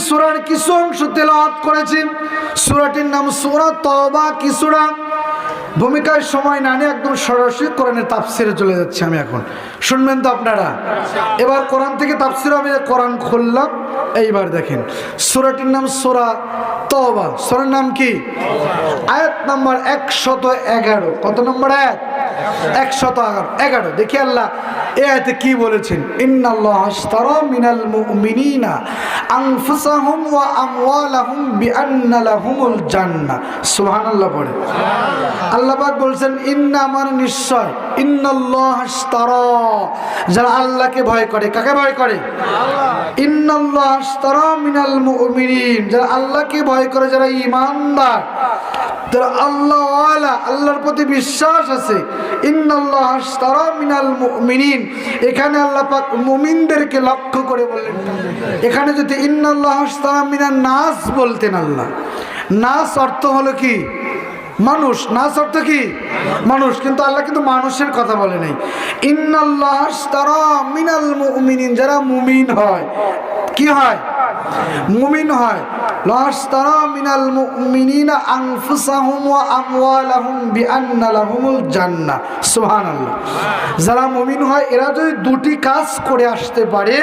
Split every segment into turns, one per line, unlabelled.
সূরার কিছু অংশ তেলাওয়াত করেছি। সূরাটির নাম সূরা তওবা। কি সূরা? ভূমিকায় সময় না নিয়ে একদম সরাসরি কোরআনের তাফসিরে চলে যাচ্ছে আমি এখন, শুনবেন তো আপনারা? এবার কোরআন থেকে তাফসির, আমি কোরআন খুললাম। এইবার দেখেন সূরাটির নাম সূরা তওবা। সূরার নাম কি? আয়াত নাম্বার 111। কত নম্বর আয়াত? 111। দেখি আল্লাহ এই আয়াতে কি বলেছেন। ইন্নাল্লাহ আশতারা মিনাল মুমিনিনা আনফুসাহুম ওয়া আমওয়ালাহুম বিআন্না লাহুমুল জান্নাহ। সুবহানাল্লাহ পড়ে আল্লাহ পাক বলছেন ইন্না, আমার নিশ্চয়, ইন্নাল্লাহ আশতারা, যারা আল্লাহকে ভয় করে। কাকে ভয় করে? ইন্নাল্লাহ আশতারা মিনাল মুমিনিন, যারা আল্লাহকে ভয় করে, যারা ঈমানদার, যারা আল্লাহওয়ালা, আল্লাহর প্রতি বিশ্বাস আছে। ইন্নাল্লাহ আশতারা মিনাল মুমিনিন, এখানে আল্লাহ পাক মুমিনদেরকে লক্ষ্য করে বললেন। এখানে যদি ইন্নাল্লাহ আশতারা মিনান নাস বলতেন, আল্লাহ, নাস অর্থ হলো কি? মানুষ। নাস অর্থ কি? মানুষ। কিন্তু আল্লাহ কিন্তু মানুষের কথা বলে নাই। ইন্নাল্লাহ আশতারা মিনাল মুমিনিন, যারা মুমিন হয়। কি হয়? মুমিন হয়। লাশতারা মিনাল মুমিনিনা আনফুসাহুম ওয়া আমওয়ালাহুম বিআন্না লাহুমুল জান্নাহ। সুবহানাল্লাহ। যারা মুমিন হয় এরা যদি দুটি কাজ করে আসতে পারে,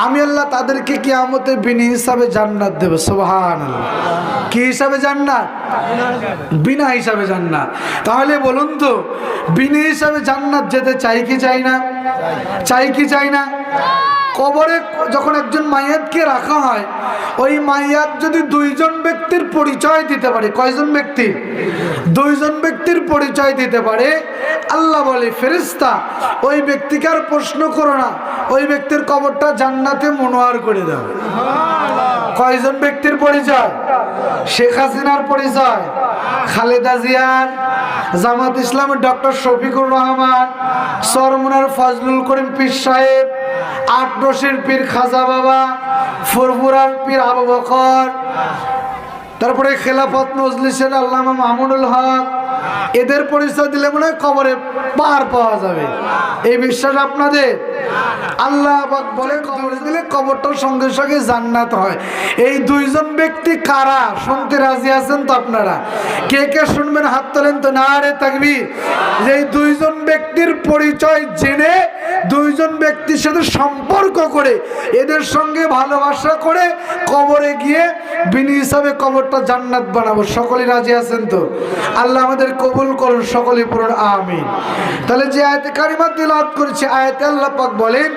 আমি আল্লাহ তাদেরকে কিয়ামতে বিনা হিসাবে জান্নাত দেব। সুবহানাল্লাহ। কি হিসাবে জান্নাত? বিনা হিসাবে জান্নাত। তাহলে বলুন তো, বিনা হিসাবে জান্নাত যেতে চাই কি চাই না? চাই কি চাই না? কবরে যখন একজন মাইয়াতকে রাখা হয়, ওই মাইয়াত যদি দুইজন ব্যক্তির পরিচয় দিতে পারে। কয়জন ব্যক্তি? দুইজন ব্যক্তির পরিচয় দিতে পারে। আল্লাহ বলে ফেরেশতা, ওই ব্যক্তিকে আর প্রশ্ন করো না, ওই ব্যক্তির কবরটা জান্নাতে মনোয়ার করে দাও। কয়জন ব্যক্তির পরিচয়? শেখ হাসিনার পরিচয়, খালেদা জিয়ার, জামাত ইসলামের ডক্টর শফিকুর রহমান, চরমুনার ফজলুল করিম পীর সাহেব, আটরশির পীর খাজা বাবা, ফুরফুরার পীর আবু বকর, তারপরে খেলাফত মজলিসের আল্লামা মামুনুল হক। এদের পরিচয় দিলে মনে হয় কবরে পার পাওয়া যাবে। এই বিশ্বাস আপনাদের? আল্লাহ পাক বলে কবরে দিলে কবরটার সঙ্গে সঙ্গে জান্নাত হয়। এই দুইজন ব্যক্তি কারা? শুনতে রাজি আছেন তো আপনারা? কে কে শুনবেন হাত তোলেন তো। নারে তাকবীর। এই দুইজন ব্যক্তির পরিচয় জেনে, দুইজন ব্যক্তির সাথে সম্পর্ক করে, এদের সঙ্গে ভালোবাসা করে কবরে গিয়ে বিনি হিসাবে কবরটা জান্নাত বানাবো। সকলেই রাজি আছেন তো? আল্লাহ আমাদের কবুল করুন, সকলেই পড়ুন আমিন। তাহলে যে আয়াতে কারিমা তিলাওয়াত করেছে, আয়াতে আল্লাহ পাক বলেন